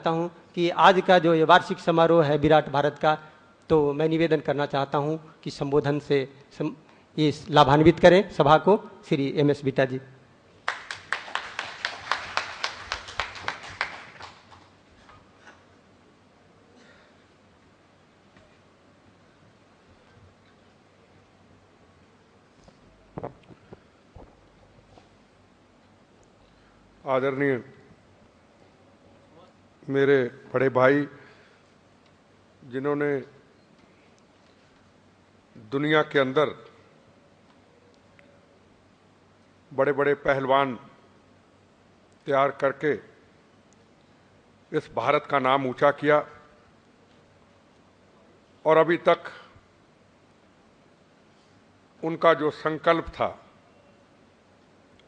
चाहता हूं कि आज का जो ये वार्षिक समारोह है विराट भारत का, तो मैं निवेदन करना चाहता हूं कि संबोधन से ये लाभान्वित करें सभा को। श्री MS बिट्टा जी। आदरणीय मेरे बड़े भाई, जिन्होंने दुनिया के अंदर बड़े बड़े पहलवान तैयार करके इस भारत का नाम ऊंचा किया, और अभी तक उनका जो संकल्प था,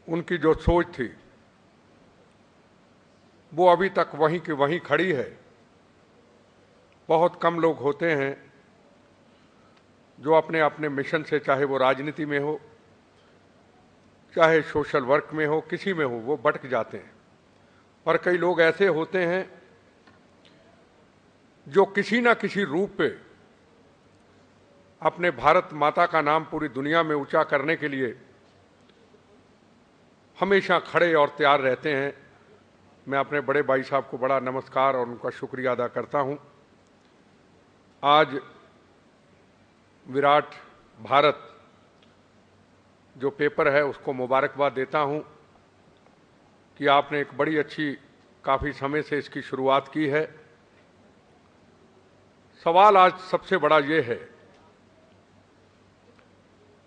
उनकी जो सोच थी, वो अभी तक वहीं की वहीं खड़ी है। बहुत कम लोग होते हैं जो अपने अपने मिशन से, चाहे वो राजनीति में हो, चाहे सोशल वर्क में हो, किसी में हो, वो भटक जाते हैं। पर कई लोग ऐसे होते हैं जो किसी ना किसी रूप पे अपने भारत माता का नाम पूरी दुनिया में ऊंचा करने के लिए हमेशा खड़े और तैयार रहते हैं। मैं अपने बड़े भाई साहब को बड़ा नमस्कार और उनका शुक्रिया अदा करता हूं। आज विराट भारत जो पेपर है उसको मुबारकबाद देता हूं कि आपने एक बड़ी अच्छी, काफ़ी समय से इसकी शुरुआत की है। सवाल आज सबसे बड़ा ये है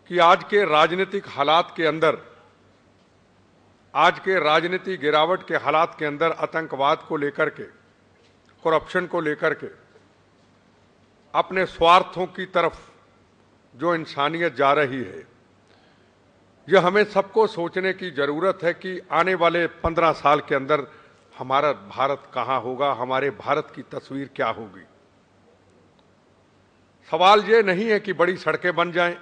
कि आज के राजनीतिक हालात के अंदर, आज के राजनीतिक गिरावट के हालात के अंदर आतंकवाद को लेकर के, करप्शन को लेकर के, अपने स्वार्थों की तरफ जो इंसानियत जा रही है, यह हमें सबको सोचने की जरूरत है कि आने वाले 15 साल के अंदर हमारा भारत कहां होगा, हमारे भारत की तस्वीर क्या होगी। सवाल ये नहीं है कि बड़ी सड़कें बन जाएं,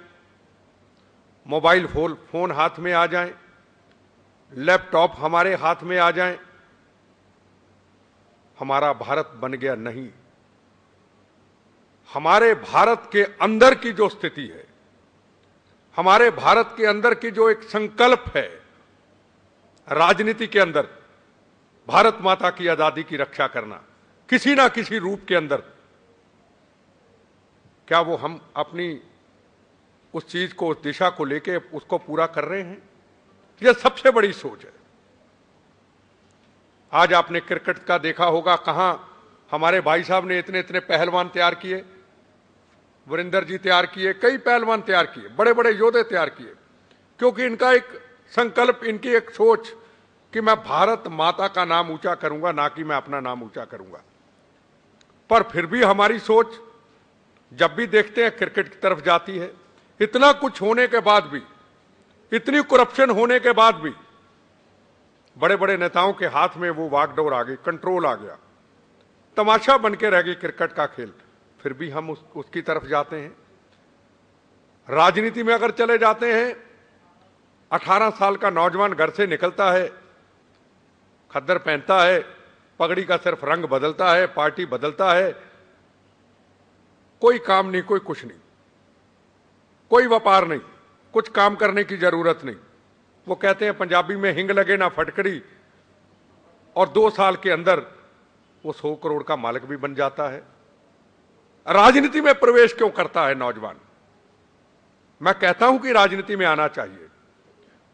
मोबाइल फोन हाथ में आ जाएं, लैपटॉप हमारे हाथ में आ जाएं, हमारा भारत बन गया नहीं। हमारे भारत के अंदर की जो स्थिति है, हमारे भारत के अंदर की जो एक संकल्प है, राजनीति के अंदर भारत माता की आजादी की रक्षा करना किसी ना किसी रूप के अंदर, क्या वो हम अपनी उस चीज को, उस दिशा को लेके उसको पूरा कर रहे हैं? यह सबसे बड़ी सोच है। आज आपने क्रिकेट का देखा होगा, कहां हमारे भाई साहब ने इतने इतने पहलवान तैयार किए, वीरेंद्र जी तैयार किए, कई पहलवान तैयार किए, बड़े बड़े योद्धे तैयार किए, क्योंकि इनका एक संकल्प, इनकी एक सोच कि मैं भारत माता का नाम ऊंचा करूंगा, ना कि मैं अपना नाम ऊंचा करूंगा। पर फिर भी हमारी सोच जब भी देखते हैं क्रिकेट की तरफ जाती है। इतना कुछ होने के बाद भी, इतनी करप्शन होने के बाद भी बड़े बड़े नेताओं के हाथ में वो वागडोर आ गई, कंट्रोल आ गया, तमाशा बन के रह गई क्रिकेट का खेल। फिर भी हम उसकी तरफ जाते हैं। राजनीति में अगर चले जाते हैं, 18 साल का नौजवान घर से निकलता है, खद्दर पहनता है, पगड़ी का सिर्फ रंग बदलता है, पार्टी बदलता है, कोई काम नहीं, कोई कुछ नहीं, कोई व्यापार नहीं, कुछ काम करने की जरूरत नहीं। वो कहते हैं पंजाबी में, हिंग लगे ना फटकड़ी, और 2 साल के अंदर वो 100 करोड़ का मालिक भी बन जाता है। राजनीति में प्रवेश क्यों करता है नौजवान? मैं कहता हूं कि राजनीति में आना चाहिए,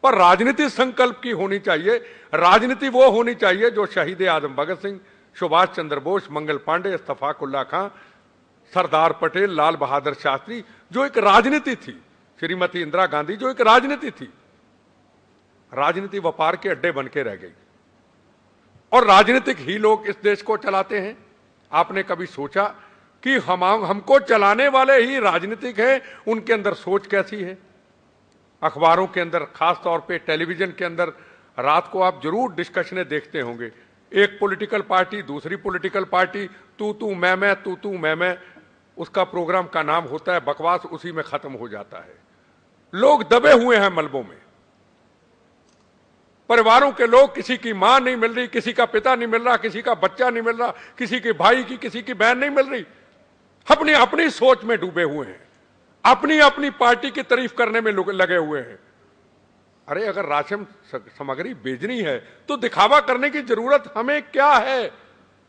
पर राजनीति संकल्प की होनी चाहिए। राजनीति वो होनी चाहिए जो शहीद आजम भगत सिंह, सुभाष चंद्र बोस, मंगल पांडे, इस्तफाक उल्ला खां, सरदार पटेल, लाल बहादुर शास्त्री, जो एक राजनीति थी, श्रीमती इंदिरा गांधी, जो एक राजनीति थी। राजनीति व्यापार के अड्डे बन के रह गई, और राजनीतिक ही लोग इस देश को चलाते हैं। आपने कभी सोचा कि हमको चलाने वाले ही राजनीतिक हैं? उनके अंदर सोच कैसी है? अखबारों के अंदर, खास तौर पे टेलीविजन के अंदर रात को आप जरूर डिस्कशनें देखते होंगे। एक पॉलिटिकल पार्टी, दूसरी पॉलिटिकल पार्टी, तू मैं, तू मैं, उसका प्रोग्राम का नाम होता है बकवास, उसी में खत्म हो जाता है। लोग दबे हुए हैं मलबों में। परिवारों के लोग, किसी की मां नहीं मिल रही, किसी का पिता नहीं मिल रहा, किसी का बच्चा नहीं मिल रहा, किसी के भाई की, किसी की बहन नहीं मिल रही, अपनी अपनी सोच में डूबे हुए हैं, अपनी अपनी पार्टी की तारीफ करने में लगे हुए हैं। अरे अगर राशन सामग्री भेजनी है तो दिखावा करने की जरूरत हमें क्या है?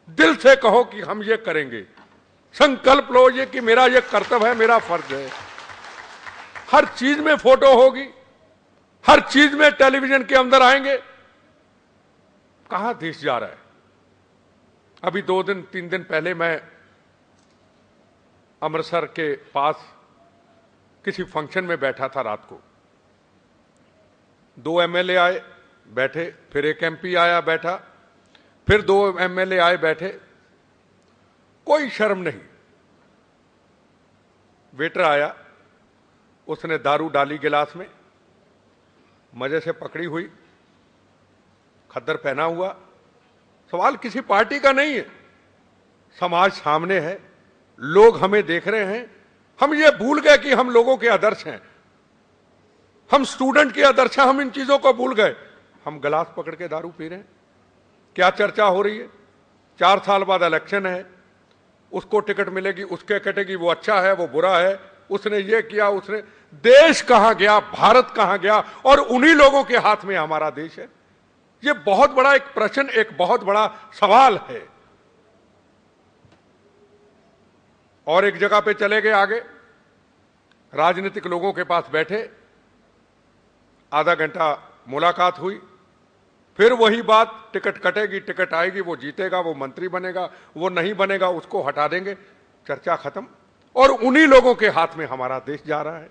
दिल से कहो कि हम ये करेंगे, संकल्प लो ये कि मेरा ये कर्तव्य है, मेरा फर्ज है। हर चीज में फोटो होगी, हर चीज में टेलीविजन के अंदर आएंगे। कहां देश जा रहा है? अभी 2-3 दिन पहले मैं अमृतसर के पास किसी फंक्शन में बैठा था रात को। 2 एमएलए आए बैठे, फिर एक एमपी आया बैठा, फिर 2 एमएलए आए बैठे। कोई शर्म नहीं। वेटर आया, उसने दारू डाली गिलास में, मजे से पकड़ी हुई, खद्दर पहना हुआ। सवाल किसी पार्टी का नहीं है, समाज सामने है, लोग हमें देख रहे हैं। हम ये भूल गए कि हम लोगों के आदर्श हैं, हम स्टूडेंट के आदर्श हैं, हम इन चीजों को भूल गए। हम गिलास पकड़ के दारू पी रहे हैं। क्या चर्चा हो रही है? 4 साल बाद इलेक्शन है, उसको टिकट मिलेगी, उसके कटेगी, वो अच्छा है, वो बुरा है, उसने ये किया, उसने। देश कहां गया, भारत कहां गया? और उन्हीं लोगों के हाथ में हमारा देश है। ये बहुत बड़ा एक प्रश्न, एक बहुत बड़ा सवाल है। और एक जगह पे चले गए आगे, राजनीतिक लोगों के पास बैठे, आधा घंटा मुलाकात हुई, फिर वही बात, टिकट कटेगी, टिकट आएगी, वो जीतेगा, वो मंत्री बनेगा, वो नहीं बनेगा उसको हटा देंगे, चर्चा खत्म। और उन्हीं लोगों के हाथ में हमारा देश जा रहा है।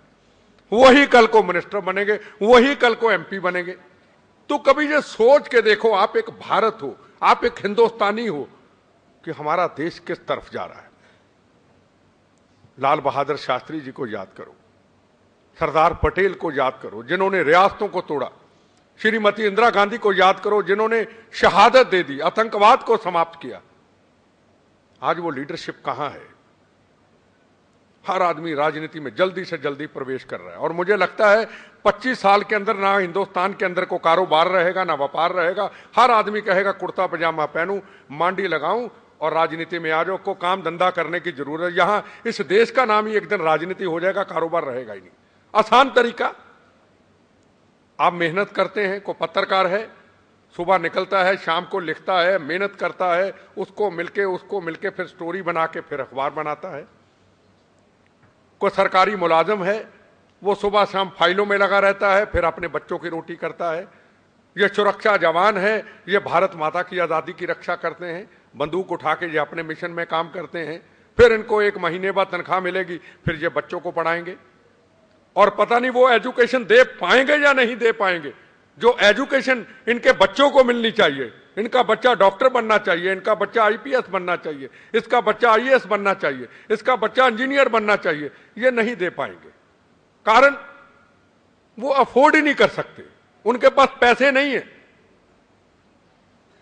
वही कल को मिनिस्टर बनेंगे, वही कल को एमपी बनेंगे। तो कभी ये सोच के देखो, आप एक भारत हो, आप एक हिंदुस्तानी हो, कि हमारा देश किस तरफ जा रहा है। लाल बहादुर शास्त्री जी को याद करो, सरदार पटेल को याद करो जिन्होंने रियासतों को तोड़ा, श्रीमती इंदिरा गांधी को याद करो जिन्होंने शहादत दे दी, आतंकवाद को समाप्त किया। आज वो लीडरशिप कहां है? हर आदमी राजनीति में जल्दी से जल्दी प्रवेश कर रहा है। और मुझे लगता है 25 साल के अंदर ना हिंदुस्तान के अंदर को कारोबार रहेगा, ना व्यापार रहेगा। हर आदमी कहेगा कुर्ता पजामा पहनूं, मांडी लगाऊं और राजनीति में आ जाओ। को काम धंधा करने की जरूरत है। यहां इस देश का नाम ही एक दिन राजनीति हो जाएगा, कारोबार रहेगा ही नहीं। आसान तरीका, आप मेहनत करते हैं, को पत्रकार है, सुबह निकलता है, शाम को लिखता है, मेहनत करता है, उसको मिलके फिर स्टोरी बना के फिर अखबार बनाता है। कोई सरकारी मुलाजिम है, वो सुबह शाम फाइलों में लगा रहता है, फिर अपने बच्चों की रोटी करता है। ये सुरक्षा जवान है, ये भारत माता की आज़ादी की रक्षा करते हैं, बंदूक उठा के ये अपने मिशन में काम करते हैं। फिर इनको 1 महीने बाद तनख्वाह मिलेगी, फिर ये बच्चों को पढ़ाएंगे। और पता नहीं वो एजुकेशन दे पाएंगे या नहीं दे पाएंगे। जो एजुकेशन इनके बच्चों को मिलनी चाहिए, इनका बच्चा डॉक्टर बनना चाहिए, इनका बच्चा आईपीएस बनना चाहिए, इसका बच्चा आईएएस बनना चाहिए, इसका बच्चा इंजीनियर बनना चाहिए, ये नहीं दे पाएंगे। कारण वो अफोर्ड ही नहीं कर सकते, उनके पास पैसे नहीं है।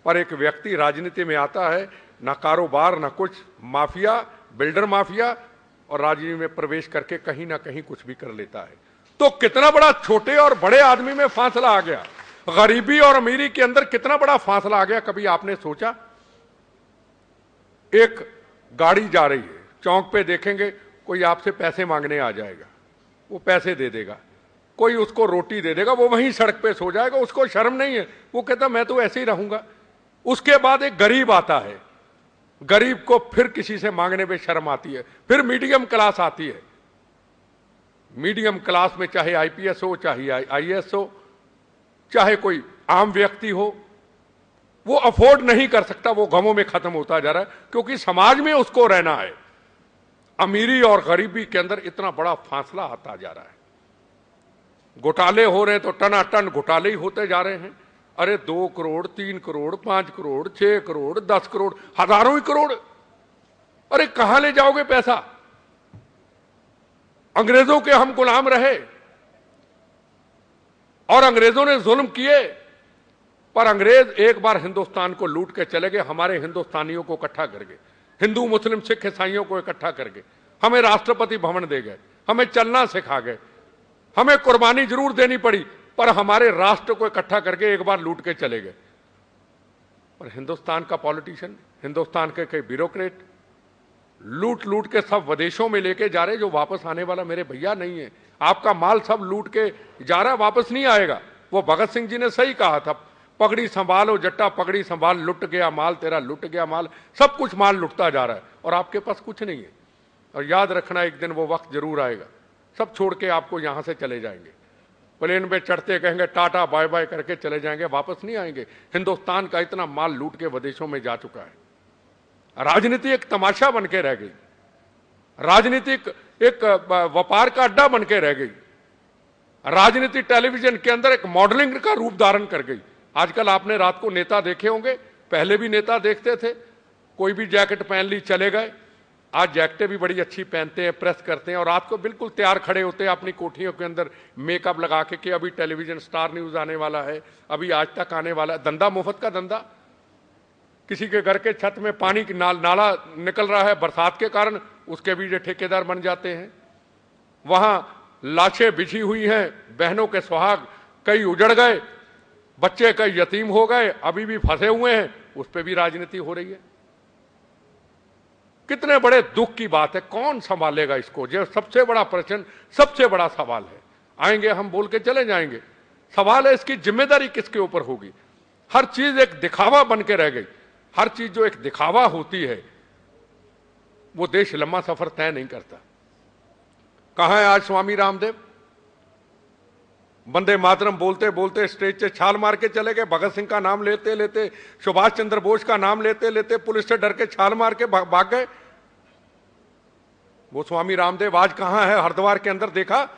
पर एक व्यक्ति राजनीति में आता है, ना कारोबार ना कुछ, माफिया, बिल्डर माफिया, और राजनीति में प्रवेश करके कहीं ना कहीं कुछ भी कर लेता है। तो कितना बड़ा छोटे और बड़े आदमी में फासला आ गया, गरीबी और अमीरी के अंदर कितना बड़ा फासला आ गया। कभी आपने सोचा? एक गाड़ी जा रही है, चौक पे देखेंगे कोई आपसे पैसे मांगने आ जाएगा, वो पैसे दे देगा, कोई उसको रोटी दे देगा, वो वहीं सड़क पे सो जाएगा, उसको शर्म नहीं है, वो कहता मैं तो ऐसे ही रहूंगा। उसके बाद एक गरीब आता है, गरीब को फिर किसी से मांगने में शर्म आती है। फिर मीडियम क्लास आती है, मीडियम क्लास में चाहे आईपीएस हो, चाहे आईएएस हो, चाहे कोई आम व्यक्ति हो, वो अफोर्ड नहीं कर सकता, वो गमों में खत्म होता जा रहा है, क्योंकि समाज में उसको रहना है। अमीरी और गरीबी के अंदर इतना बड़ा फासला आता जा रहा है। घोटाले हो रहे हैं तो टनाटन घोटाले ही होते जा रहे हैं। अरे 2 करोड़, 3 करोड़, 5 करोड़, 6 करोड़, 10 करोड़, हजारों ही करोड़। अरे कहां ले जाओगे पैसा? अंग्रेजों के हम गुलाम रहे और अंग्रेजों ने जुल्म किए, पर अंग्रेज एक बार हिंदुस्तान को लूट के चले गए, हमारे हिंदुस्तानियों को इकट्ठा कर गए, हिंदू मुस्लिम सिख ईसाइयों को इकट्ठा कर गए, हमें राष्ट्रपति भवन दे गए, हमें चलना सिखा गए, हमें कुर्बानी जरूर देनी पड़ी, पर हमारे राष्ट्र को इकट्ठा करके एक बार लूट के चले गए। और हिंदुस्तान का पॉलिटिशियन, हिंदुस्तान के कई ब्यूरोक्रेट लूट लूट के सब विदेशों में लेके जा रहे, जो वापस आने वाला मेरे भैया नहीं है। आपका माल सब लूट के जा रहा है, वापस नहीं आएगा। वो भगत सिंह जी ने सही कहा था, पगड़ी संभालो जट्टा पगड़ी संभाल, लुट गया माल तेरा लुट गया माल। सब कुछ माल लुटता जा रहा है और आपके पास कुछ नहीं है। और याद रखना, एक दिन वो वक्त जरूर आएगा, सब छोड़ के आपको यहां से चले जाएंगे। प्लेन पे चढ़ते कहेंगे टाटा बाय बाय करके चले जाएंगे, वापस नहीं आएंगे। हिंदुस्तान का इतना माल लूट के विदेशों में जा चुका है। राजनीति एक तमाशा बन के रह गई, राजनीतिक एक व्यापार का अड्डा बन के रह गई, राजनीति टेलीविजन के अंदर एक मॉडलिंग का रूप धारण कर गई। आजकल आपने रात को नेता देखे होंगे, पहले भी नेता देखते थे, कोई भी जैकेट पहन ली चले गए। आज जैकेटें भी बड़ी अच्छी पहनते हैं, प्रेस करते हैं और रात को बिल्कुल तैयार खड़े होते हैं अपनी कोठियों के अंदर मेकअप लगा के कि अभी टेलीविजन स्टार न्यूज आने वाला है, अभी आज तक आने वाला है। धंधा मुफ्त का धंधा। किसी के घर के छत में पानी की नाला निकल रहा है बरसात के कारण, उसके भी जो ठेकेदार बन जाते हैं। वहां लाशें बिछी हुई हैं, बहनों के सुहाग कई उजड़ गए, बच्चे कई यतीम हो गए, अभी भी फंसे हुए हैं, उस पर भी राजनीति हो रही है। कितने बड़े दुख की बात है, कौन संभालेगा इसको? जो सबसे बड़ा प्रश्न, सबसे बड़ा सवाल है। आएंगे हम बोल के चले जाएंगे, सवाल है इसकी जिम्मेदारी किसके ऊपर होगी? हर चीज एक दिखावा बन के रह गई। हर चीज जो एक दिखावा होती है वो देश लंबा सफर तय नहीं करता। कहां है आज स्वामी रामदेव? वंदे मातरम बोलते बोलते स्टेज से छाल मार के चले गए। भगत सिंह का नाम लेते लेते, सुभाष चंद्र बोस का नाम लेते लेते पुलिस से डर के छाल मार के भाग गए। वो स्वामी रामदेव आज कहां है? हरिद्वार के अंदर देखा?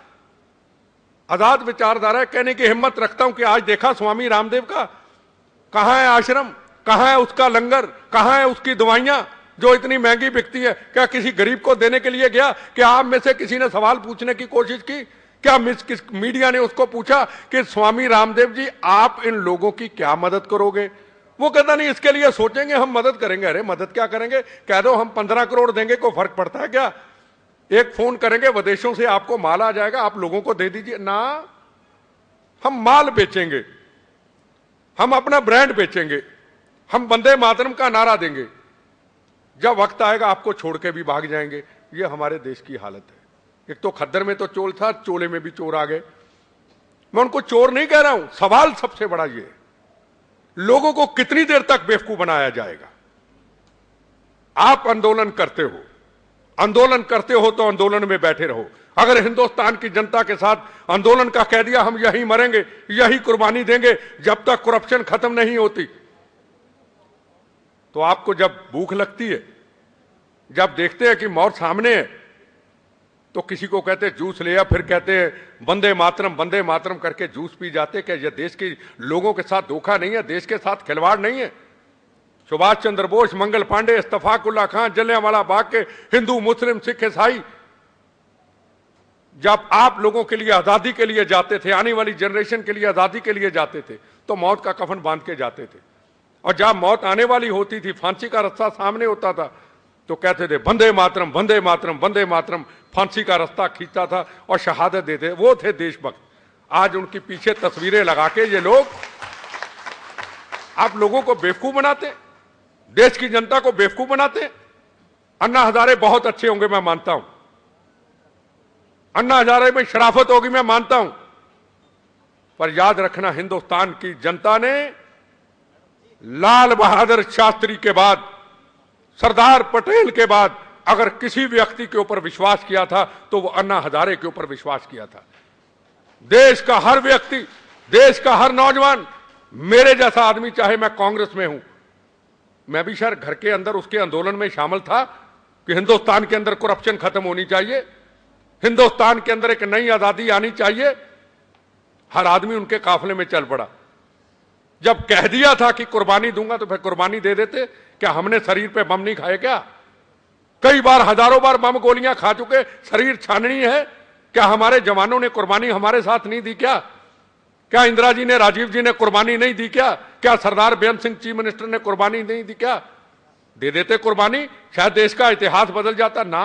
आजाद विचारधारा कहने की हिम्मत रखता हूं कि आज देखा स्वामी रामदेव का? कहां है आश्रम? कहां है उसका लंगर? कहां है उसकी दवाइयां जो इतनी महंगी बिकती है? क्या किसी गरीब को देने के लिए गया? क्या आप में से किसी ने सवाल पूछने की कोशिश की? क्या मीडिया ने उसको पूछा कि स्वामी रामदेव जी आप इन लोगों की क्या मदद करोगे? वो कहता नहीं, इसके लिए सोचेंगे, हम मदद करेंगे। अरे मदद क्या करेंगे? कह दो हम 15 करोड़ देंगे, कोई फर्क पड़ता है क्या? एक फोन करेंगे विदेशों से, आपको माल आ जाएगा, आप लोगों को दे दीजिए ना। हम माल बेचेंगे, हम अपना ब्रांड बेचेंगे, हम वंदे मातरम का नारा देंगे। जब वक्त आएगा आपको छोड़ के भी भाग जाएंगे। ये हमारे देश की हालत है। एक तो खद्दर में तो चोर था, चोले में भी चोर आ गए। मैं उनको चोर नहीं कह रहा हूं, सवाल सबसे बड़ा ये है, लोगों को कितनी देर तक बेवकूफ बनाया जाएगा? आप आंदोलन करते हो, आंदोलन करते हो तो आंदोलन में बैठे रहो। अगर हिंदुस्तान की जनता के साथ आंदोलन का कह दिया हम यही मरेंगे, यही कुर्बानी देंगे जब तक करप्शन खत्म नहीं होती, तो आपको जब भूख लगती है, जब देखते हैं कि मौत सामने है, तो किसी को कहते हैं जूस ले आ, फिर कहते हैं वंदे मातरम करके जूस पी जाते। क्या यह देश के लोगों के साथ धोखा नहीं है? देश के साथ खिलवाड़ नहीं है? सुभाष चंद्र बोस, मंगल पांडे, इस्तफाकुल्ला खां, जलियांवाला बाग के हिंदू मुस्लिम सिख ईसाई जब आप लोगों के लिए आजादी के लिए जाते थे, आने वाली जनरेशन के लिए आजादी के लिए जाते थे, तो मौत का कफन बांध के जाते थे। और जब मौत आने वाली होती थी, फांसी का रास्ता सामने होता था, तो कहते थे वंदे मातरम वंदे मातरम वंदे मातरम, फांसी का रास्ता खींचता था और शहादत देते। वो थे देशभक्त। आज उनकी पीछे तस्वीरें लगा के ये लोग आप लोगों को बेवकूफ बनाते, देश की जनता को बेवकूफ बनाते। अन्ना हजारे बहुत अच्छे होंगे, मैं मानता हूं, अन्ना हजारे में शराफत होगी, मैं मानता हूं, पर याद रखना हिंदुस्तान की जनता ने लाल बहादुर शास्त्री के बाद, सरदार पटेल के बाद अगर किसी व्यक्ति के ऊपर विश्वास किया था तो वो अन्ना हजारे के ऊपर विश्वास किया था। देश का हर व्यक्ति, देश का हर नौजवान, मेरे जैसा आदमी, चाहे मैं कांग्रेस में हूं, मैं भी शायद घर के अंदर उसके आंदोलन में शामिल था कि हिंदुस्तान के अंदर करप्शन खत्म होनी चाहिए, हिंदुस्तान के अंदर एक नई आजादी आनी चाहिए। हर आदमी उनके काफिले में चल पड़ा। जब कह दिया था कि कुर्बानी दूंगा तो फिर कुर्बानी दे देते। क्या हमने शरीर पे बम नहीं खाए क्या? कई बार, हजारों बार बम गोलियां खा चुके, शरीर छाननी है। क्या हमारे जवानों ने कुर्बानी हमारे साथ नहीं दी क्या? क्या इंदिरा जी ने, राजीव जी ने कुर्बानी नहीं दी क्या? क्या सरदार बेअंत सिंह चीफ मिनिस्टर ने कुर्बानी नहीं दी क्या? दे देते कुर्बानी, शायद देश का इतिहास बदल जाता ना।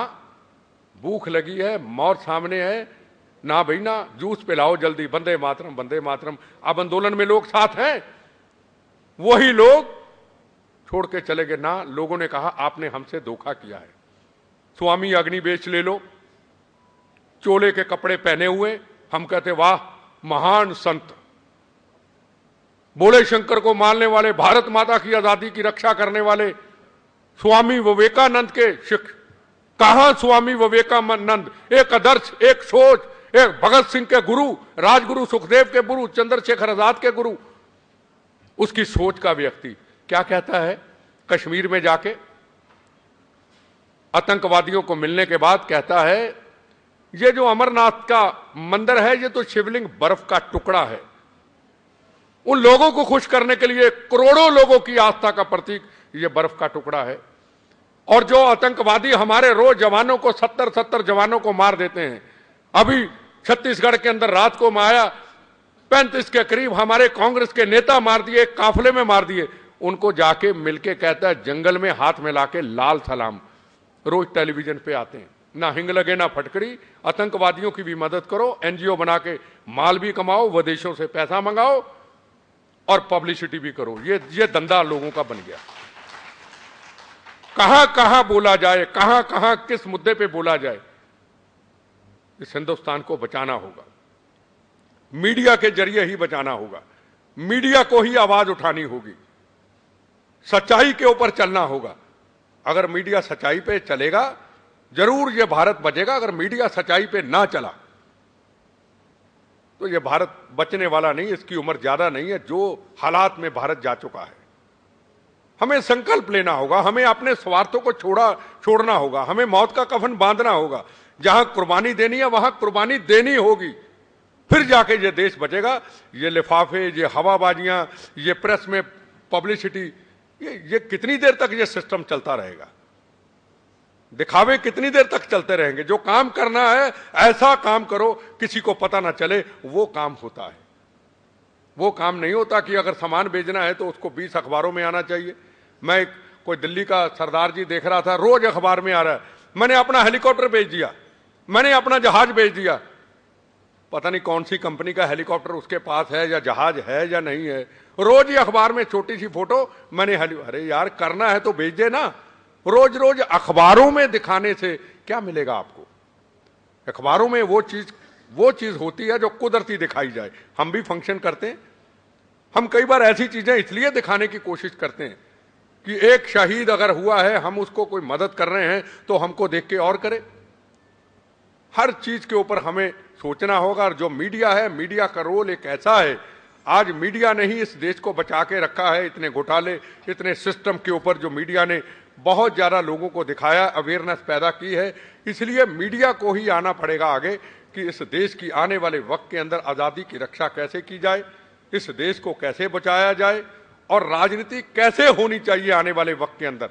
भूख लगी है, मौत सामने है, ना भाई ना, जूस पिलाओ जल्दी, वंदे मातरम वंदे मातरम। अब आंदोलन में लोग साथ हैं, वही लोग छोड़ के चले गए ना। लोगों ने कहा आपने हमसे धोखा किया है। स्वामी अग्निवेश ले लो, चोले के कपड़े पहने हुए, हम कहते वाह महान संत, बोले शंकर को मानने वाले, भारत माता की आजादी की रक्षा करने वाले स्वामी विवेकानंद के शिष्य। कहां स्वामी विवेकानंद, एक आदर्श, एक सोच, एक भगत सिंह के गुरु, राजगुरु सुखदेव के गुरु, चंद्रशेखर आजाद के गुरु, उसकी सोच का व्यक्ति क्या कहता है कश्मीर में जाके आतंकवादियों को मिलने के बाद? कहता है ये जो अमरनाथ का मंदिर है ये तो शिवलिंग बर्फ का टुकड़ा है। उन लोगों को खुश करने के लिए, करोड़ों लोगों की आस्था का प्रतीक ये बर्फ का टुकड़ा है। और जो आतंकवादी हमारे रोज जवानों को 70 जवानों को मार देते हैं, अभी छत्तीसगढ़ के अंदर रात को माया 35 के करीब हमारे कांग्रेस के नेता मार दिए, काफले में मार दिए। उनको जाके मिलके कहता है जंगल में हाथ मिला के लाल सलाम। रोज टेलीविजन पे आते हैं, ना हिंग लगे ना फटकड़ी, आतंकवादियों की भी मदद करो, एनजीओ बना के माल भी कमाओ, विदेशों से पैसा मंगाओ और पब्लिसिटी भी करो। ये धंधा लोगों का बन गया। कहां कहां बोला जाए, कहां कहां किस मुद्दे पे बोला जाए। इस हिंदुस्तान को बचाना होगा, मीडिया के जरिए ही बचाना होगा। मीडिया को ही आवाज उठानी होगी, सच्चाई के ऊपर चलना होगा। अगर मीडिया सच्चाई पे चलेगा जरूर ये भारत बचेगा। अगर मीडिया सच्चाई पे ना चला तो ये भारत बचने वाला नहीं, इसकी उम्र ज्यादा नहीं है। जो हालात में भारत जा चुका है, हमें संकल्प लेना होगा, हमें अपने स्वार्थों को छोड़ना होगा, हमें मौत का कफन बांधना होगा। जहां कुर्बानी देनी है वहां कुर्बानी देनी होगी, फिर जाके ये देश बचेगा। ये लिफाफे, ये हवाबाजियां, ये प्रेस में पब्लिसिटी, ये कितनी देर तक ये सिस्टम चलता रहेगा? दिखावे कितनी देर तक चलते रहेंगे? जो काम करना है ऐसा काम करो किसी को पता ना चले, वो काम होता है। वो काम नहीं होता कि अगर सामान बेचना है तो उसको 20 अखबारों में आना चाहिए। मैं कोई दिल्ली का सरदार जी देख रहा था, रोज अखबार में आ रहा है, मैंने अपना हेलीकॉप्टर बेच दिया, मैंने अपना जहाज बेच दिया। पता नहीं कौन सी कंपनी का हेलीकॉप्टर उसके पास है या जहाज है या नहीं है। रोज ही अखबार में छोटी सी फोटो, मैंने अरे यार करना है तो भेज दे ना। रोज रोज अखबारों में दिखाने से क्या मिलेगा आपको? अखबारों में वो चीज होती है जो कुदरती दिखाई जाए। हम भी फंक्शन करते हैं, हम कई बार ऐसी चीजें इसलिए दिखाने की कोशिश करते हैं कि एक शहीद अगर हुआ है, हम उसको कोई मदद कर रहे हैं तो हमको देख के और करे। हर चीज के ऊपर हमें सोचना होगा। और जो मीडिया है, मीडिया का रोल एक ऐसा है, आज मीडिया ने ही इस देश को बचा के रखा है। इतने घोटाले, इतने सिस्टम के ऊपर जो मीडिया ने बहुत ज्यादा लोगों को दिखाया, अवेयरनेस पैदा की है। इसलिए मीडिया को ही आना पड़ेगा आगे कि इस देश की आने वाले वक्त के अंदर आजादी की रक्षा कैसे की जाए, इस देश को कैसे बचाया जाए और राजनीति कैसे होनी चाहिए आने वाले वक्त के अंदर,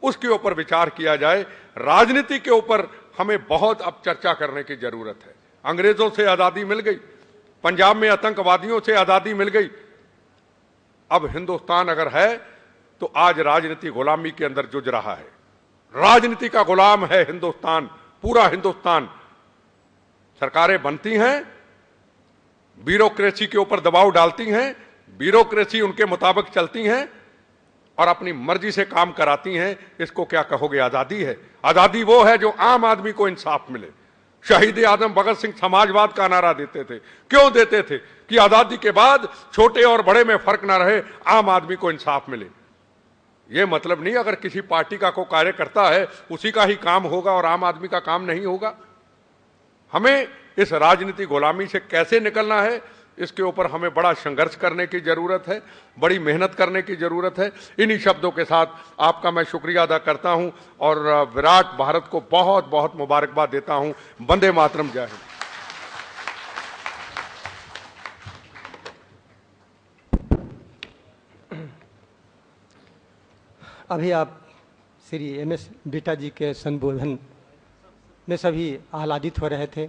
उसके ऊपर विचार किया जाए। राजनीति के ऊपर हमें बहुत अब चर्चा करने की जरूरत है। अंग्रेजों से आजादी मिल गई, पंजाब में आतंकवादियों से आजादी मिल गई। अब हिंदुस्तान अगर है तो आज राजनीति गुलामी के अंदर जूझ रहा है। राजनीति का गुलाम है हिंदुस्तान, पूरा हिंदुस्तान। सरकारें बनती हैं, ब्यूरोक्रेसी के ऊपर दबाव डालती हैं, ब्यूरोक्रेसी उनके मुताबिक चलती हैं और अपनी मर्जी से काम कराती हैं। इसको क्या कहोगे? आजादी है? आजादी वो है जो आम आदमी को इंसाफ मिले। शहीद आजम भगत सिंह समाजवाद का नारा देते थे। क्यों देते थे? कि आजादी के बाद छोटे और बड़े में फर्क ना रहे, आम आदमी को इंसाफ मिले। यह मतलब नहीं अगर किसी पार्टी का कोई कार्य करता है उसी का ही काम होगा और आम आदमी का काम नहीं होगा। हमें इस राजनीति गुलामी से कैसे निकलना है, इसके ऊपर हमें बड़ा संघर्ष करने की जरूरत है, बड़ी मेहनत करने की जरूरत है। इन्हीं शब्दों के साथ आपका मैं शुक्रिया अदा करता हूं और विराट भारत को बहुत बहुत मुबारकबाद देता हूं। वंदे मातरम, जय हिंद। अभी आप श्री MS बिट्टा जी के संबोधन में सभी आह्लादित हो रहे थे।